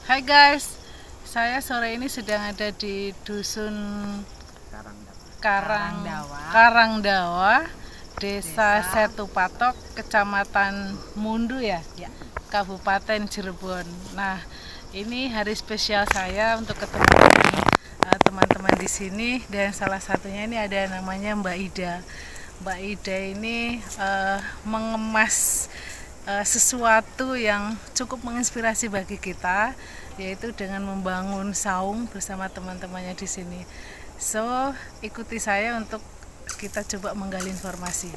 Hai guys, saya sore ini sedang ada di Dusun Karangdawa, Desa Setupatok, Kecamatan Mundu ya, Kabupaten Cirebon. Nah, ini hari spesial saya untuk ketemu dengan teman-teman di sini, dan salah satunya ini ada namanya Mbak Ida. Mbak Ida ini mengemas sesuatu yang cukup menginspirasi bagi kita, yaitu dengan membangun saung bersama teman-temannya di sini. So, ikuti saya untuk kita coba menggali informasi.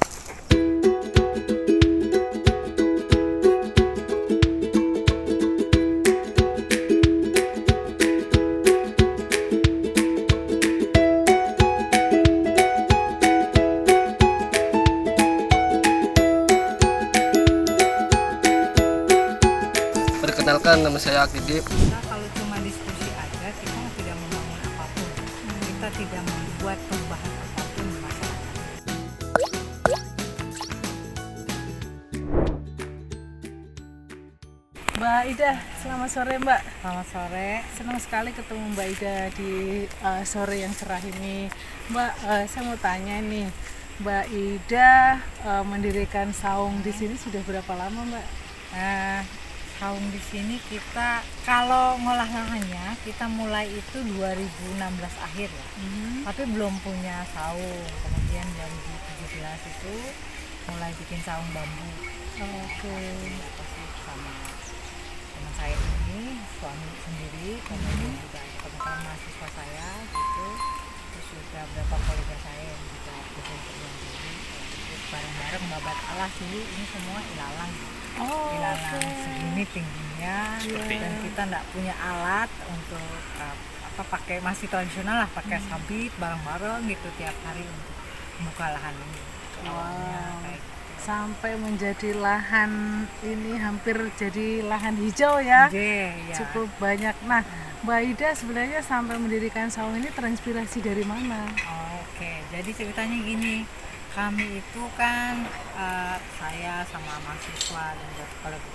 Perkenalkan, nama saya Akidip. Kita kalau cuma diskusi aja, kita tidak membangun apapun. Kita tidak membuat perubahan apapun di masyarakat. Mbak Ida, selamat sore Mbak. Selamat sore. Senang sekali ketemu Mbak Ida di sore yang cerah ini. Mbak, saya mau tanya nih, Mbak Ida mendirikan saung di sini sudah berapa lama Mbak? Saung di sini kita kalau ngolah lahannya kita mulai itu 2016 akhir ya. Tapi belum punya saung. Kemudian 2017 itu mulai bikin saung bambu. Oke. Sama teman saya ini, suami sendiri, kemudian juga ada teman-teman mahasiswa saya gitu. Terus juga beberapa kolega saya yang juga kerjaan sendiri. Bareng-bareng babat alas dulu ini semua ilalang. Ilalang segini tingginya, dan kita nggak punya alat untuk pakai, masih tradisional lah, pakai sabit bareng-bareng gitu tiap hari untuk membuka lahan ini. Wow. Sampai menjadi lahan ini hampir jadi lahan hijau ya. Ya. Cukup banyak. Nah, Mbak Ida sebenarnya sampai mendirikan saung ini terinspirasi dari mana? Oke, jadi ceritanya gini. Kami itu kan saya sama mahasiswa dan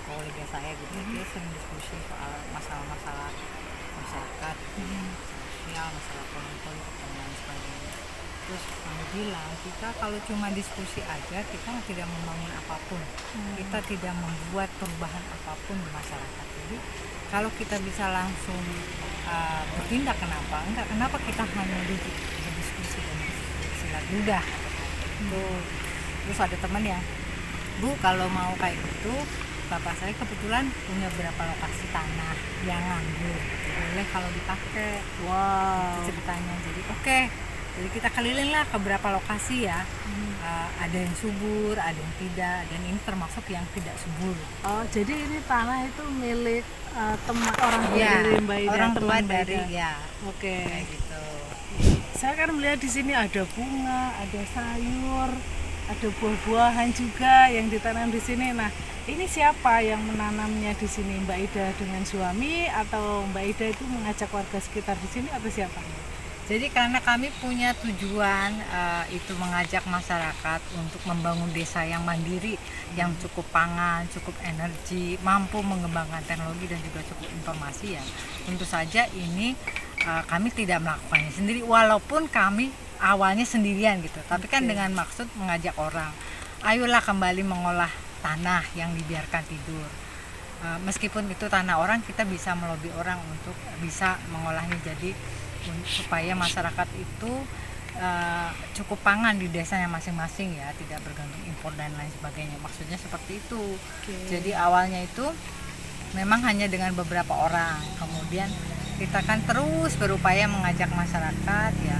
kolega saya gitu, dia sering diskusi soal masalah-masalah masyarakat, sosial, masalah politik dan lain sebagainya. Terus kami bilang, kita kalau cuma diskusi aja, kita tidak membangun apapun, kita tidak membuat perubahan apapun di masyarakat. Jadi kalau kita bisa langsung bertindak, kenapa kita hanya duduk berdiskusi dan silat ludah. Terus ada teman ya, Bu, kalau mau kayak gitu, bapak saya kebetulan punya beberapa lokasi tanah yang nganggur, boleh kalau dipakai. Wow. Itu ceritanya. Jadi oke. Jadi kita keliling lah ke beberapa lokasi ya. Ada yang subur, ada yang tidak, dan ini termasuk yang tidak subur. Oh, jadi ini tanah itu milik teman orang tua dari Mbak Ida, orang tua Mbak dari Ida. ya. Oke. Kayak gitu. Saya kan melihat di sini ada bunga, ada sayur, ada buah-buahan juga yang ditanam di sini. Nah, ini siapa yang menanamnya di sini, Mbak Ida dengan suami, atau Mbak Ida itu mengajak warga sekitar di sini, atau siapa? Jadi karena kami punya tujuan itu mengajak masyarakat untuk membangun desa yang mandiri, yang cukup pangan, cukup energi, mampu mengembangkan teknologi dan juga cukup informasi ya. Tentu saja ini kami tidak melakukannya sendiri, walaupun kami awalnya sendirian gitu. Tapi kan dengan maksud mengajak orang, ayolah kembali mengolah tanah yang dibiarkan tidur. Meskipun itu tanah orang, kita bisa melobi orang untuk bisa mengolahnya jadi supaya masyarakat itu cukup pangan di desanya masing-masing ya, tidak bergantung impor dan lain sebagainya. Maksudnya seperti itu. Jadi awalnya itu memang hanya dengan beberapa orang, kemudian kita kan terus berupaya mengajak masyarakat ya,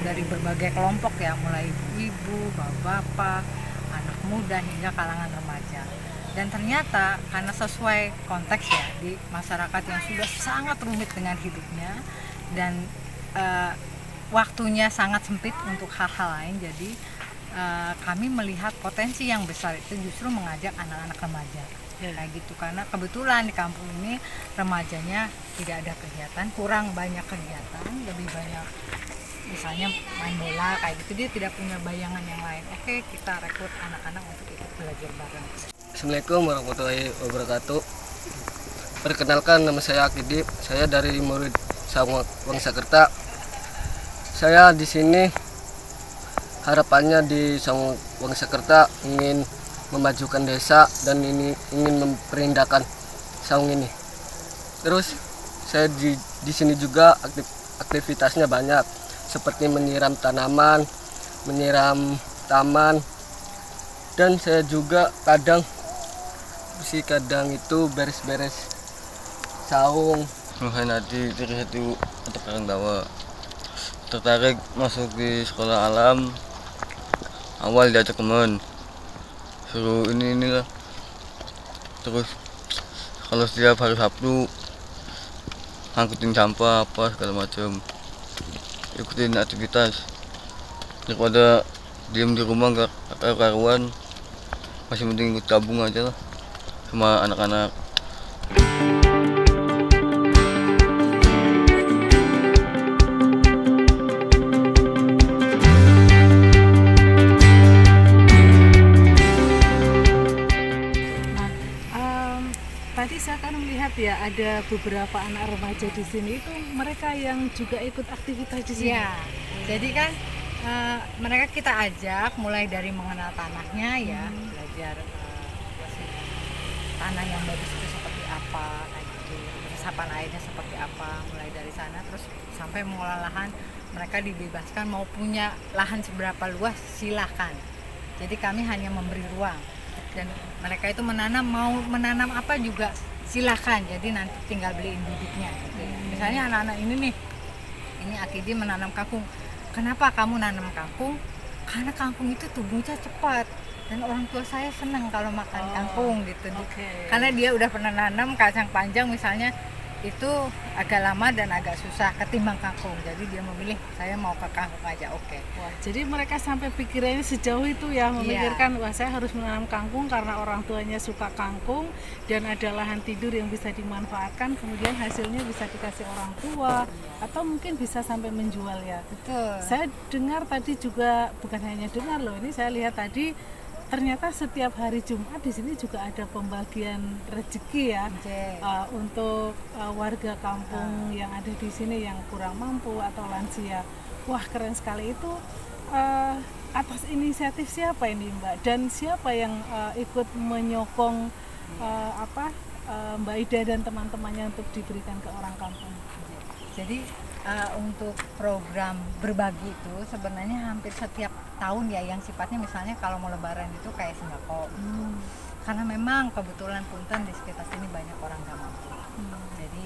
dari berbagai kelompok ya, mulai ibu, bapak, anak muda hingga kalangan remaja. Dan ternyata karena sesuai konteks ya, di masyarakat yang sudah sangat rumit dengan hidupnya dan waktunya sangat sempit untuk hal-hal lain, jadi kami melihat potensi yang besar itu justru mengajak anak-anak remaja kayak gitu, karena kebetulan di kampung ini remajanya tidak ada kegiatan, kurang banyak kegiatan, lebih banyak misalnya main bola kayak gitu, dia tidak punya bayangan yang lain. Oke, kita rekrut anak-anak untuk ikut belajar bareng. Assalamualaikum warahmatullahi wabarakatuh. Perkenalkan, nama saya Akidip. Saya dari murid Wangsakerta. Saya di sini harapannya di Wangsakerta ingin memajukan desa dan ini ingin memperindakan saung ini. Terus saya di sini juga aktivitasnya banyak seperti menyiram tanaman, menyiram taman, dan saya juga kadang itu beres-beres saung. Nanti dari satu atau Karang Dawa tertarik masuk di sekolah alam. Awal diajak teman suruh inilah, terus kalau setiap hari Sabtu angkutin sampah apa segala macam, ikutin aktivitas daripada diem di rumah gak karuan, masih mending ikut tabung aja lah sama anak-anak. Tadi saya kan melihat ya ada beberapa anak remaja di sini itu mereka yang juga ikut aktivitas di sini. Iya, jadi kan mereka kita ajak mulai dari mengenal tanahnya ya, belajar tanah yang bagus itu seperti apa, kayak gitu, resapan airnya seperti apa, mulai dari sana terus sampai mengolah lahan. Mereka dibebaskan mau punya lahan seberapa luas silahkan. Jadi kami hanya memberi ruang. Dan mereka itu mau menanam apa juga silakan, jadi nanti tinggal beliin bibitnya gitu ya. Misalnya anak-anak ini nih, ini Akidi menanam kangkung. Kenapa kamu nanam kangkung? Karena kangkung itu tumbuhnya cepat dan orang tua saya senang kalau makan kangkung gitu. Karena dia udah pernah nanam kacang panjang misalnya, itu agak lama dan agak susah ketimbang kangkung, jadi dia memilih saya mau ke kangkung aja. Wah, jadi mereka sampai pikirannya sejauh itu ya, memikirkan wah saya harus menanam kangkung karena orang tuanya suka kangkung dan ada lahan tidur yang bisa dimanfaatkan, kemudian hasilnya bisa dikasih orang tua atau mungkin bisa sampai menjual ya. Betul. Saya dengar tadi juga, bukan hanya dengar loh, ini saya lihat tadi ternyata setiap hari Jumat di sini juga ada pembagian rezeki ya, untuk warga kampung yang ada di sini yang kurang mampu atau lansia. Wah, keren sekali itu. Atas inisiatif siapa ini Mbak? Dan siapa yang ikut menyokong Mbak Ida dan teman-temannya untuk diberikan ke orang kampung? Jadi untuk program berbagi itu sebenarnya hampir setiap tahun ya, yang sifatnya misalnya kalau mau lebaran itu kayak sembako. Karena memang kebetulan punten di sekitar sini banyak orang gak mampu. Jadi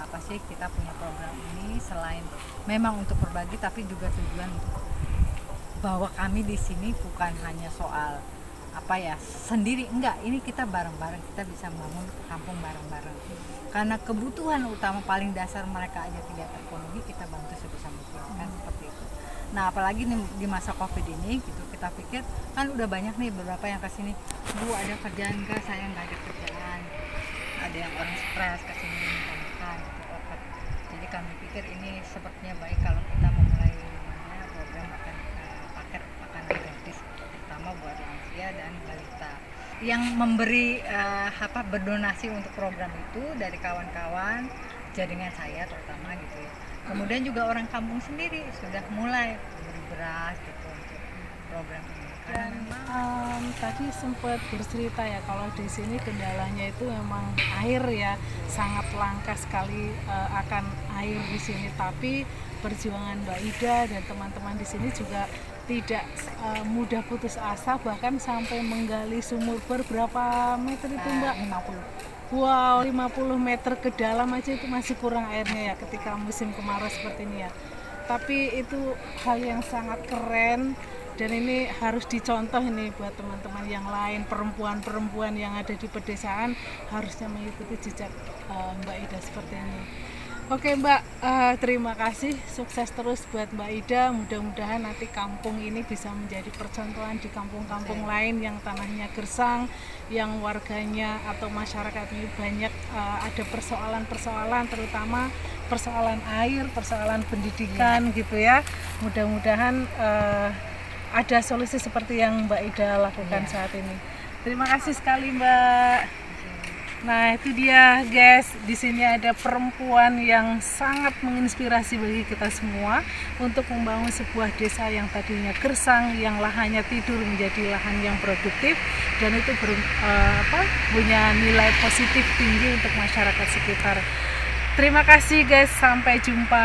pasti kita punya program ini selain memang untuk berbagi, tapi juga tujuan untuk bahwa kami di sini bukan hanya soal sendiri, enggak, ini kita bareng-bareng, kita bisa membangun kampung bareng-bareng. Karena kebutuhan utama paling dasar mereka aja tidak terpenuhi, kita bantu sebisa mungkin, kan seperti itu. Nah, apalagi di masa Covid ini gitu, kita pikir kan udah banyak nih beberapa yang kesini, Bu ada kerjaan enggak? Saya nggak ada kerjaan. Ada yang orang stres kesini minta makan gitu. Jadi kami pikir ini sepertinya baik kalau kita memulai program paket makanan gratis, terutama buat lansia dan balita. Yang memberi berdonasi untuk program itu dari kawan-kawan jaringan saya terutama gitu ya. Kemudian juga orang kampung sendiri sudah mulai memberi beras gitu untuk program ini. Dan tadi sempat bercerita ya kalau di sini kendalanya itu memang air ya, sangat langka sekali akan air di sini. Tapi perjuangan Mbak Ida dan teman-teman di sini juga tidak mudah putus asa, bahkan sampai menggali sumur berapa meter itu Mbak? 50. Wow, 50 meter ke dalam aja itu masih kurang airnya ya ketika musim kemarau seperti ini ya. Tapi itu hal yang sangat keren dan ini harus dicontoh ini buat teman-teman yang lain, perempuan-perempuan yang ada di pedesaan harusnya mengikuti jejak Mbak Ida seperti ini. Oke Mbak, terima kasih, sukses terus buat Mbak Ida. Mudah-mudahan nanti kampung ini bisa menjadi percontohan di kampung-kampung lain yang tanahnya gersang, yang warganya atau masyarakat ini banyak ada persoalan-persoalan, terutama persoalan air, persoalan pendidikan gitu ya. Mudah-mudahan ada solusi seperti yang Mbak Ida lakukan saat ini. Terima kasih sekali Mbak. Nah, itu dia guys. Di sini ada perempuan yang sangat menginspirasi bagi kita semua untuk membangun sebuah desa yang tadinya gersang, yang lahannya tidur menjadi lahan yang produktif dan itu punya nilai positif tinggi untuk masyarakat sekitar. Terima kasih guys, sampai jumpa.